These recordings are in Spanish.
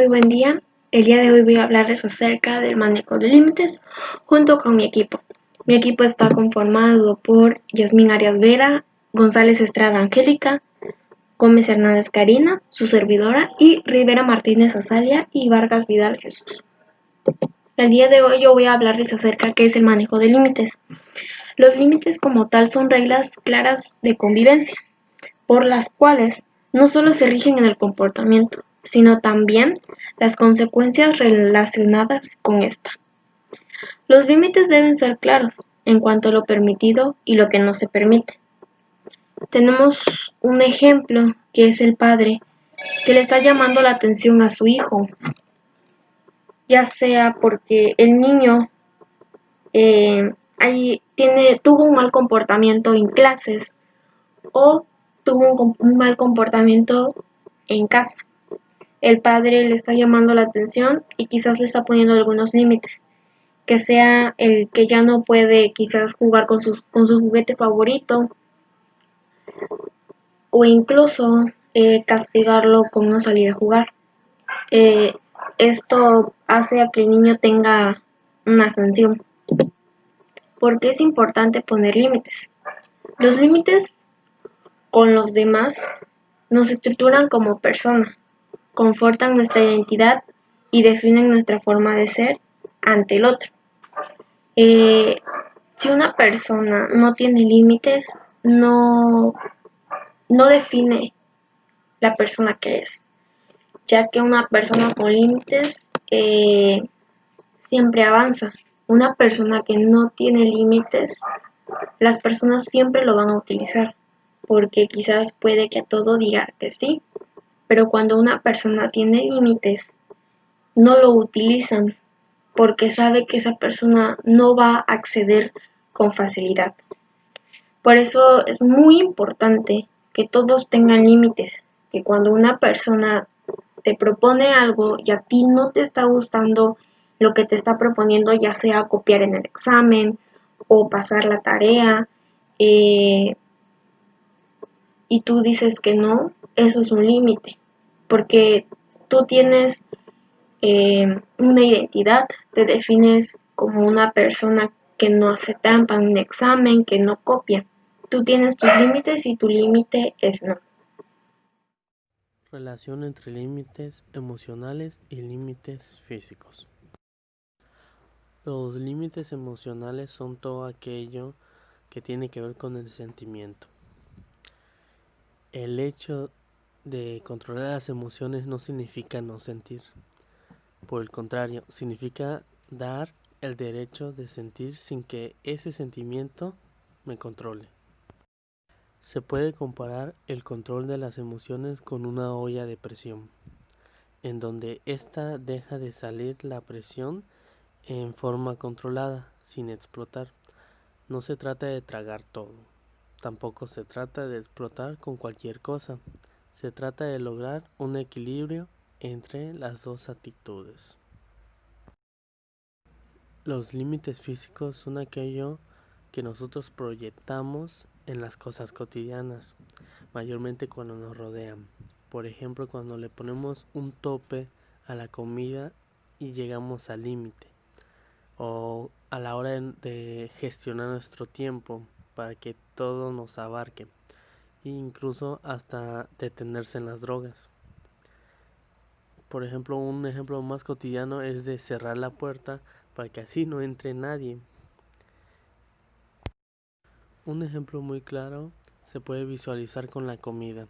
Muy buen día. El día de hoy voy a hablarles acerca del manejo de límites junto con mi equipo. Mi equipo está conformado por Yasmín Arias Vera, González Estrada Angélica, Gómez Hernández Karina, su servidora, y Rivera Martínez Azalia y Vargas Vidal Jesús. El día de hoy yo voy a hablarles acerca de qué es el manejo de límites. Los límites como tal son reglas claras de convivencia, por las cuales no solo se rigen en el comportamiento, sino también las consecuencias relacionadas con esta. Los límites deben ser claros en cuanto a lo permitido y lo que no se permite. Tenemos un ejemplo que es el padre que le está llamando la atención a su hijo, ya sea porque el niño tuvo un mal comportamiento en clases o tuvo un mal comportamiento en casa. El padre le está llamando la atención y quizás le está poniendo algunos límites, que sea el que ya no puede quizás jugar con su juguete favorito o incluso castigarlo con no salir a jugar. Eh, Esto hace a que el niño tenga una sanción. ¿Por qué es importante poner límites? Los límites con los demás nos estructuran como persona, confortan nuestra identidad y definen nuestra forma de ser ante el otro. Si una persona no tiene límites, no define la persona que es, ya que una persona con límites siempre avanza. Una persona que no tiene límites, las personas siempre lo van a utilizar, porque quizás puede que a todo diga que sí, pero cuando una persona tiene límites, no lo utilizan porque sabe que esa persona no va a acceder con facilidad. Por eso es muy importante que todos tengan límites, que cuando una persona te propone algo y a ti no te está gustando lo que te está proponiendo, ya sea copiar en el examen o pasar la tarea, y tú dices que no, eso es un límite, porque tú tienes una identidad, te defines como una persona que no hace trampa en un examen, que no copia. Tú tienes tus límites y tu límite es no. Relación entre límites emocionales y límites físicos. Los límites emocionales son todo aquello que tiene que ver con el sentimiento. El hecho de controlar las emociones no significa no sentir. Por el contrario, significa dar el derecho de sentir sin que ese sentimiento me controle. Se puede comparar el control de las emociones con una olla de presión, en donde ésta deja de salir la presión en forma controlada, sin explotar. No se trata de tragar todo, tampoco se trata de explotar con cualquier cosa. Se trata de lograr un equilibrio entre las dos actitudes. Los límites físicos son aquello que nosotros proyectamos en las cosas cotidianas, mayormente cuando nos rodean. Por ejemplo, cuando le ponemos un tope a la comida y llegamos al límite, o a la hora de gestionar nuestro tiempo para que todo nos abarque, e incluso hasta detenerse en las drogas. Por ejemplo, un ejemplo más cotidiano es de cerrar la puerta para que así no entre nadie. Un ejemplo muy claro se puede visualizar con la comida.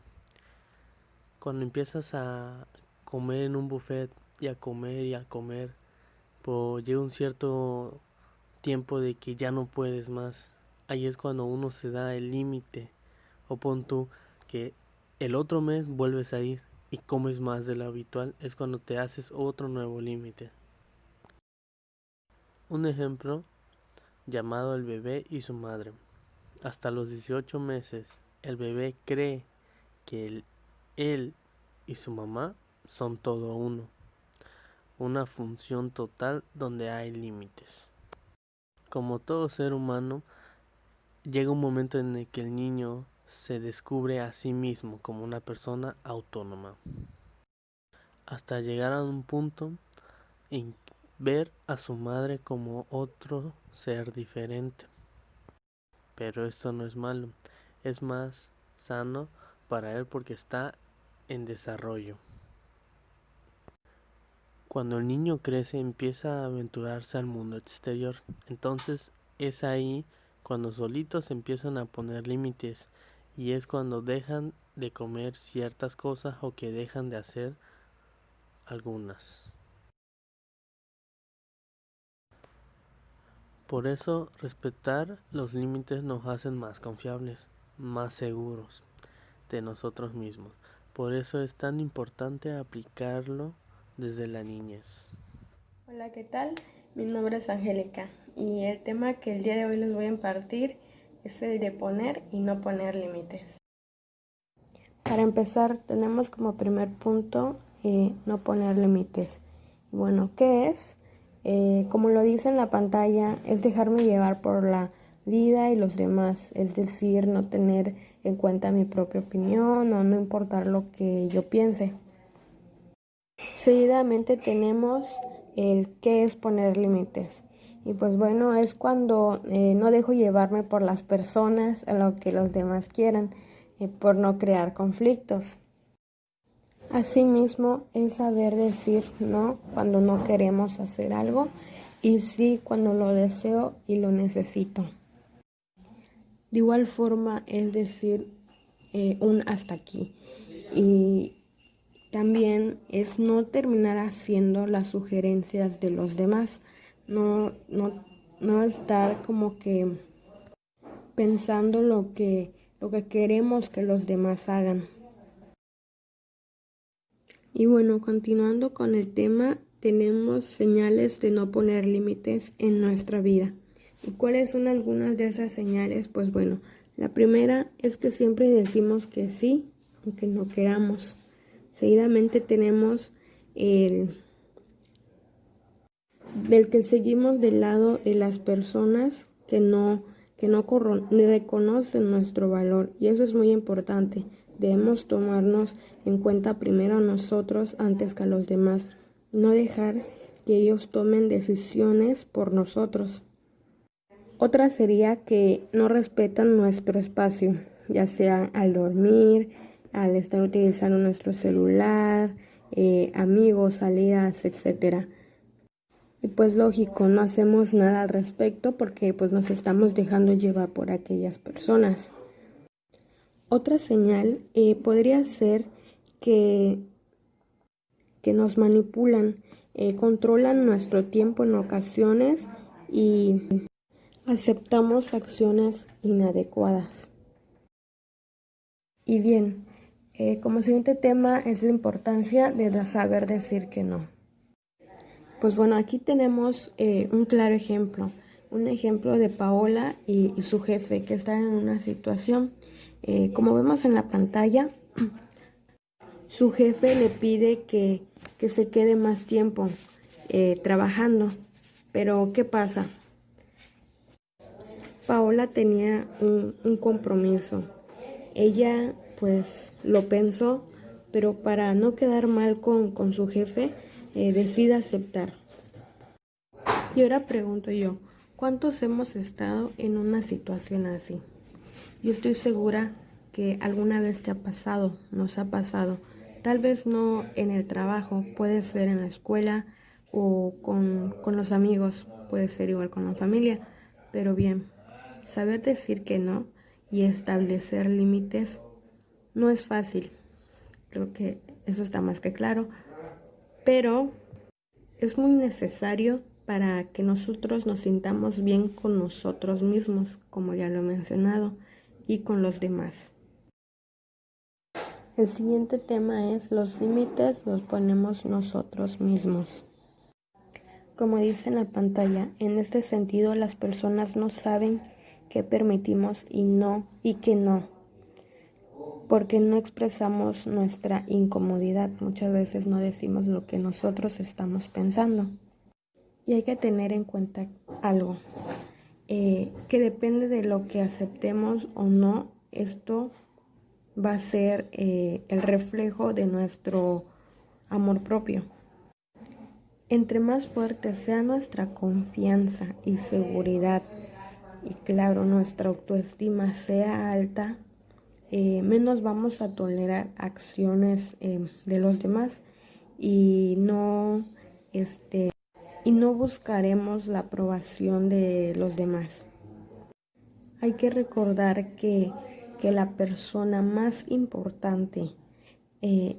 Cuando empiezas a comer en un buffet y a comer, pues llega un cierto tiempo de que ya no puedes más. Ahí es cuando uno se da el límite. O pon tú que el otro mes vuelves a ir y comes más de lo habitual. Es cuando te haces otro nuevo límite. Un ejemplo llamado el bebé y su madre. Hasta los 18 meses, el bebé cree que él y su mamá son todo uno. Una función total donde hay límites. Como todo ser humano, llega un momento en el que el niño se descubre a sí mismo como una persona autónoma. hasta llegar a un punto en ver a su madre como otro ser diferente. Pero esto no es malo, es más sano para él porque está en desarrollo. Cuando el niño crece empieza a aventurarse al mundo exterior, entonces es ahí cuando solitos empiezan a poner límites y es cuando dejan de comer ciertas cosas o que dejan de hacer algunas. Por eso respetar los límites nos hacen más confiables, más seguros de nosotros mismos. Por eso es tan importante aplicarlo desde la niñez. Hola, ¿qué tal? Mi nombre es Angélica y el tema que el día de hoy les voy a impartir es el de poner y no poner límites. Para empezar, tenemos como primer punto no poner límites. Bueno, ¿qué es? Como lo dice en la pantalla, es dejarme llevar por la vida y los demás, es decir, no tener en cuenta mi propia opinión o no importar lo que yo piense. Seguidamente tenemos el qué es poner límites. Y pues bueno, es cuando no dejo llevarme por las personas a lo que los demás quieran, por no crear conflictos. Asimismo, es saber decir no cuando no queremos hacer algo y sí cuando lo deseo y lo necesito. De igual forma es decir un hasta aquí. Y también es no terminar haciendo las sugerencias de los demás, no estar como que pensando lo que queremos que los demás hagan. Y bueno, continuando con el tema, tenemos señales de no poner límites en nuestra vida. ¿Y cuáles son algunas de esas señales? Pues bueno, la primera es que siempre decimos que sí, aunque no queramos. Seguidamente tenemos del que seguimos del lado de las personas que no reconocen nuestro valor, y eso es muy importante. Debemos tomarnos en cuenta primero a nosotros antes que a los demás, no dejar que ellos tomen decisiones por nosotros. Otra sería que no respetan nuestro espacio, ya sea al dormir, al estar utilizando nuestro celular, amigos, salidas, etcétera. Y pues lógico, no hacemos nada al respecto porque pues nos estamos dejando llevar por aquellas personas. Otra señal podría ser que nos manipulan, controlan nuestro tiempo en ocasiones y aceptamos acciones inadecuadas. Y bien, como siguiente tema es la importancia de saber decir que no. Pues bueno, aquí tenemos un claro ejemplo, un ejemplo de Paola y su jefe que están en una situación. Como vemos en la pantalla, su jefe le pide que se quede más tiempo trabajando, pero ¿qué pasa? Paola tenía un compromiso. Ella pues lo pensó, pero para no quedar mal con su jefe, decide aceptar. Y ahora pregunto yo, ¿cuántos hemos estado en una situación así? Yo estoy segura que alguna vez te ha pasado, nos ha pasado. Tal vez no en el trabajo, puede ser en la escuela o con los amigos, puede ser igual con la familia. Pero bien, saber decir que no y establecer límites no es fácil. Creo que eso está más que claro. Pero es muy necesario para que nosotros nos sintamos bien con nosotros mismos, como ya lo he mencionado, y con los demás. El siguiente tema es los límites los ponemos nosotros mismos. Como dice en la pantalla, en este sentido las personas no saben qué permitimos y qué no, porque no expresamos nuestra incomodidad. Muchas veces no decimos lo que nosotros estamos pensando. Y hay que tener en cuenta algo, que depende de lo que aceptemos o no, esto va a ser el reflejo de nuestro amor propio. Entre más fuerte sea nuestra confianza y seguridad, y claro, nuestra autoestima sea alta, menos vamos a tolerar acciones de los demás y no buscaremos la aprobación de los demás. Hay que recordar que la persona más importante en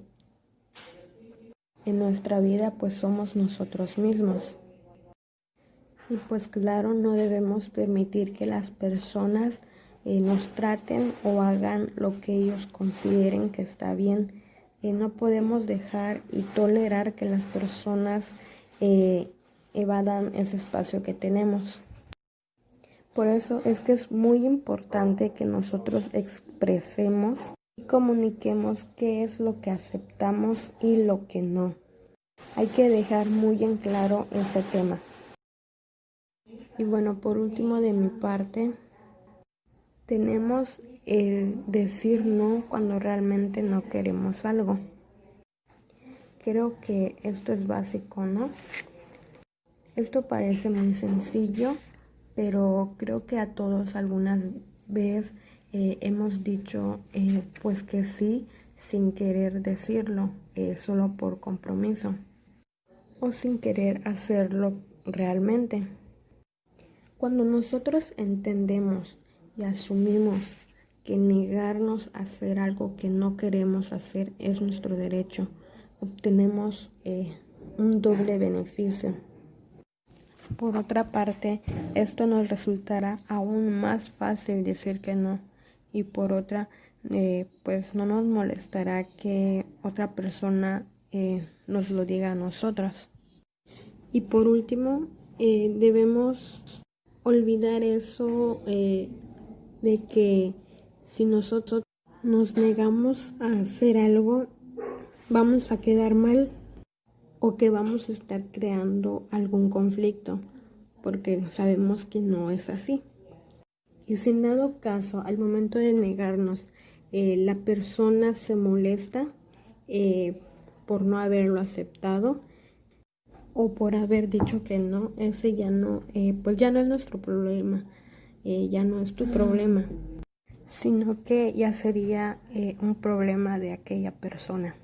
nuestra vida pues somos nosotros mismos. Y pues claro, no debemos permitir que las personas nos traten o hagan lo que ellos consideren que está bien. No podemos dejar y tolerar que las personas evadan ese espacio que tenemos. Por eso es que es muy importante que nosotros expresemos y comuniquemos qué es lo que aceptamos y lo que no. Hay que dejar muy en claro ese tema. Y bueno, por último de mi parte, tenemos el decir no cuando realmente no queremos algo. Creo que esto es básico, ¿no? Esto parece muy sencillo, pero creo que a todos algunas veces hemos dicho pues que sí sin querer decirlo, solo por compromiso o sin querer hacerlo realmente. Cuando nosotros entendemos y asumimos que negarnos a hacer algo que no queremos hacer es nuestro derecho, obtenemos un doble beneficio. Por otra parte, esto nos resultará aún más fácil decir que no, y por otra, pues no nos molestará que otra persona nos lo diga a nosotros. Y por último, debemos olvidar eso de que si nosotros nos negamos a hacer algo, vamos a quedar mal o que vamos a estar creando algún conflicto, porque sabemos que no es así. Y si en dado caso, al momento de negarnos, la persona se molesta por no haberlo aceptado o por haber dicho que no, ese ya no, pues ya no es nuestro problema, ya no es tu problema, sino que ya sería un problema de aquella persona.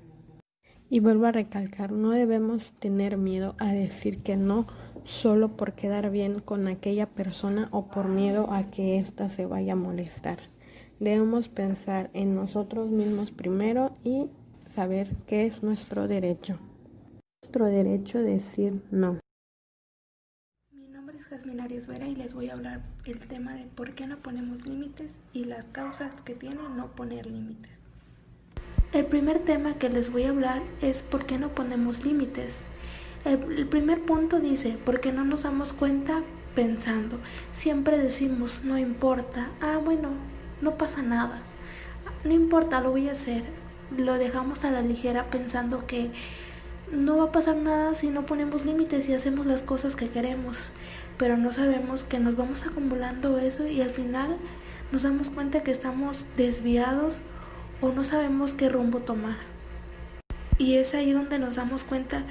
Y vuelvo a recalcar, no debemos tener miedo a decir que no solo por quedar bien con aquella persona o por miedo a que ésta se vaya a molestar. Debemos pensar en nosotros mismos primero y saber qué es nuestro derecho. Nuestro derecho de decir no. Mi nombre es Jazmín Arias Vera y les voy a hablar el tema de por qué no ponemos límites y las causas que tiene no poner límites. El primer tema que les voy a hablar es por qué no ponemos límites. El primer punto dice, porque no nos damos cuenta pensando. Siempre decimos, no importa, bueno, no pasa nada, no importa, lo voy a hacer. Lo dejamos a la ligera pensando que no va a pasar nada si no ponemos límites y hacemos las cosas que queremos. Pero no sabemos que nos vamos acumulando eso y al final nos damos cuenta que estamos desviados o no sabemos qué rumbo tomar. Y es ahí donde nos damos cuenta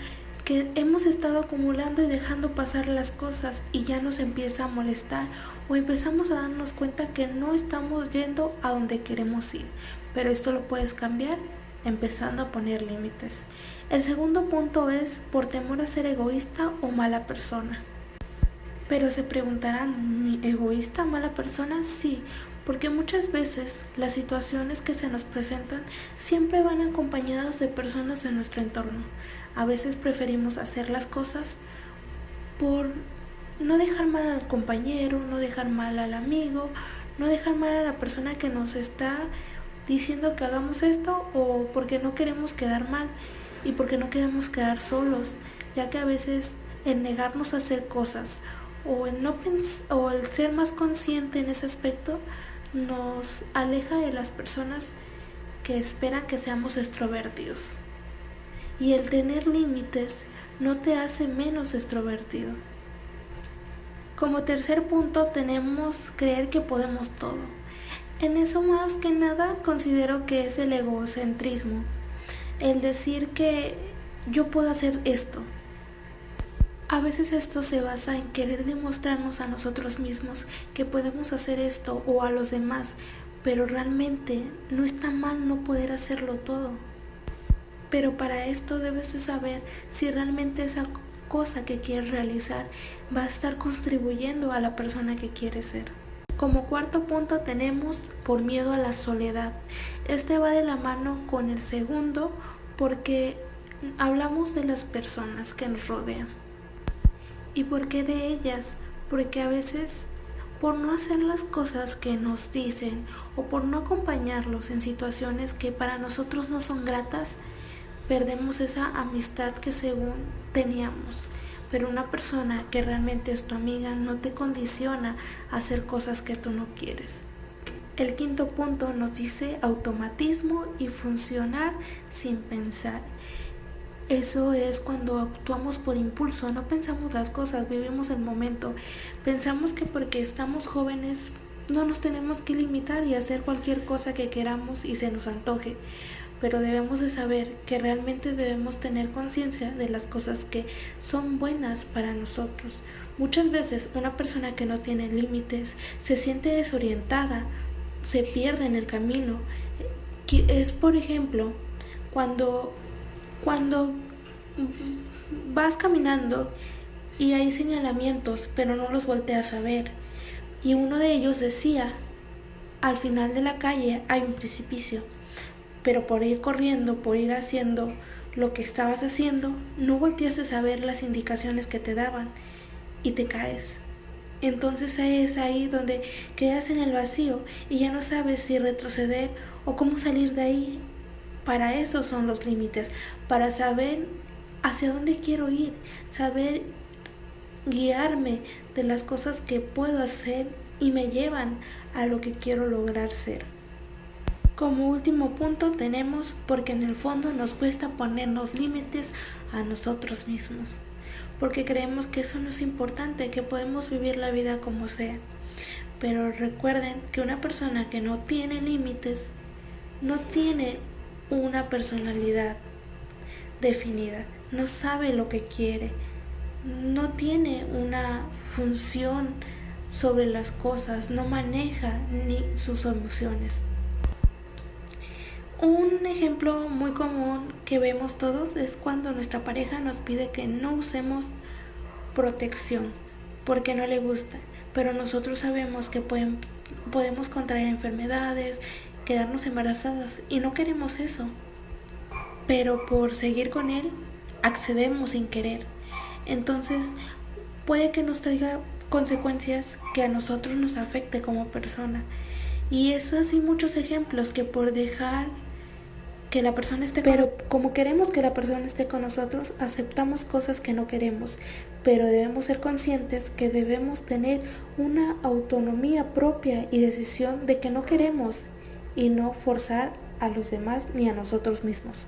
que hemos estado acumulando y dejando pasar las cosas y ya nos empieza a molestar o empezamos a darnos cuenta que no estamos yendo a donde queremos ir. Pero esto lo puedes cambiar empezando a poner límites. El segundo punto es por temor a ser egoísta o mala persona. Pero se preguntarán, ¿egoísta, mala persona? Sí, porque muchas veces las situaciones que se nos presentan siempre van acompañadas de personas de nuestro entorno. A veces preferimos hacer las cosas por no dejar mal al compañero, no dejar mal al amigo, no dejar mal a la persona que nos está diciendo que hagamos esto, o porque no queremos quedar mal y porque no queremos quedar solos, ya que a veces el negarnos a hacer cosas o el ser más consciente en ese aspecto nos aleja de las personas que esperan que seamos extrovertidos. Y el tener límites no te hace menos extrovertido. Como tercer punto tenemos creer que podemos todo. En eso más que nada considero que es el egocentrismo. El decir que yo puedo hacer esto. A veces esto se basa en querer demostrarnos a nosotros mismos que podemos hacer esto o a los demás, pero realmente no está mal no poder hacerlo todo. Pero para esto debes de saber si realmente esa cosa que quieres realizar va a estar contribuyendo a la persona que quieres ser. Como cuarto punto tenemos por miedo a la soledad. Este va de la mano con el segundo porque hablamos de las personas que nos rodean. ¿Y por qué de ellas? Porque a veces por no hacer las cosas que nos dicen o por no acompañarlos en situaciones que para nosotros no son gratas, perdemos esa amistad que según teníamos. Pero una persona que realmente es tu amiga no te condiciona a hacer cosas que tú no quieres. El quinto punto nos dice automatismo y funcionar sin pensar. Eso es cuando actuamos por impulso, no pensamos las cosas, vivimos el momento. Pensamos que porque estamos jóvenes no nos tenemos que limitar y hacer cualquier cosa que queramos y se nos antoje. Pero debemos de saber que realmente debemos tener conciencia de las cosas que son buenas para nosotros. Muchas veces una persona que no tiene límites se siente desorientada, se pierde en el camino. Es por ejemplo cuando vas caminando y hay señalamientos pero no los volteas a ver, y uno de ellos decía: al final de la calle hay un precipicio, pero por ir corriendo, por ir haciendo lo que estabas haciendo, no volteaste a ver las indicaciones que te daban y te caes. Entonces es ahí donde quedas en el vacío y ya no sabes si retroceder o cómo salir de ahí. Para eso son los límites, para saber hacia dónde quiero ir, saber guiarme de las cosas que puedo hacer y me llevan a lo que quiero lograr ser. Como último punto tenemos porque en el fondo nos cuesta ponernos límites a nosotros mismos, porque creemos que eso no es importante, que podemos vivir la vida como sea. Pero recuerden que una persona que no tiene límites no tiene una personalidad definida, no sabe lo que quiere, no tiene una función sobre las cosas, no maneja ni sus emociones. Un ejemplo muy común que vemos todos es cuando nuestra pareja nos pide que no usemos protección porque no le gusta, pero nosotros sabemos que podemos contraer enfermedades, quedarnos embarazadas y no queremos eso, pero por seguir con él accedemos sin querer. Entonces puede que nos traiga consecuencias que a nosotros nos afecte como persona, y eso así muchos ejemplos que por dejar que la persona esté pero como queremos que la persona esté con nosotros, aceptamos cosas que no queremos, pero debemos ser conscientes que debemos tener una autonomía propia y decisión de que no queremos y no forzar a los demás ni a nosotros mismos.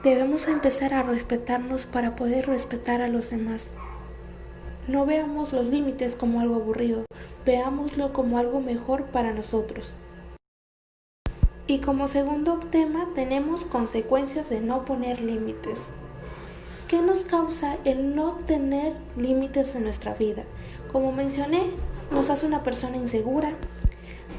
Debemos empezar a respetarnos para poder respetar a los demás. No veamos los límites como algo aburrido, veámoslo como algo mejor para nosotros. Y como segundo tema tenemos consecuencias de no poner límites. ¿Qué nos causa el no tener límites en nuestra vida? Como mencioné, nos hace una persona insegura,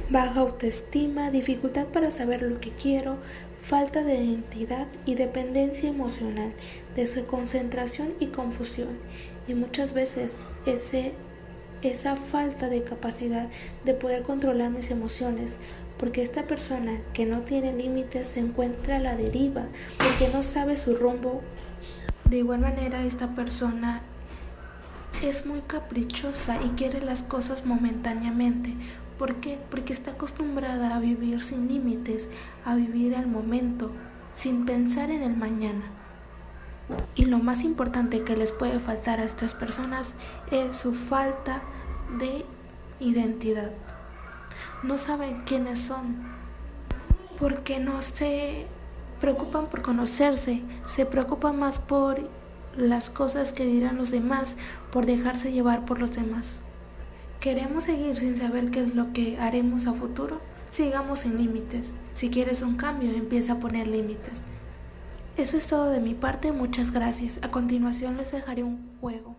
baja autoestima, dificultad para saber lo que quiero, falta de identidad y dependencia emocional, desconcentración y confusión. Y muchas veces esa falta de capacidad de poder controlar mis emociones, porque esta persona que no tiene límites se encuentra a la deriva, porque no sabe su rumbo. De igual manera, esta persona es muy caprichosa y quiere las cosas momentáneamente. ¿Por qué? Porque está acostumbrada a vivir sin límites, a vivir al momento, sin pensar en el mañana. Y lo más importante que les puede faltar a estas personas es su falta de identidad. No saben quiénes son, porque no se preocupan por conocerse, se preocupan más por las cosas que dirán los demás, por dejarse llevar por los demás. ¿Queremos seguir sin saber qué es lo que haremos a futuro? Sigamos sin límites. Si quieres un cambio, empieza a poner límites. Eso es todo de mi parte, muchas gracias. A continuación les dejaré un juego.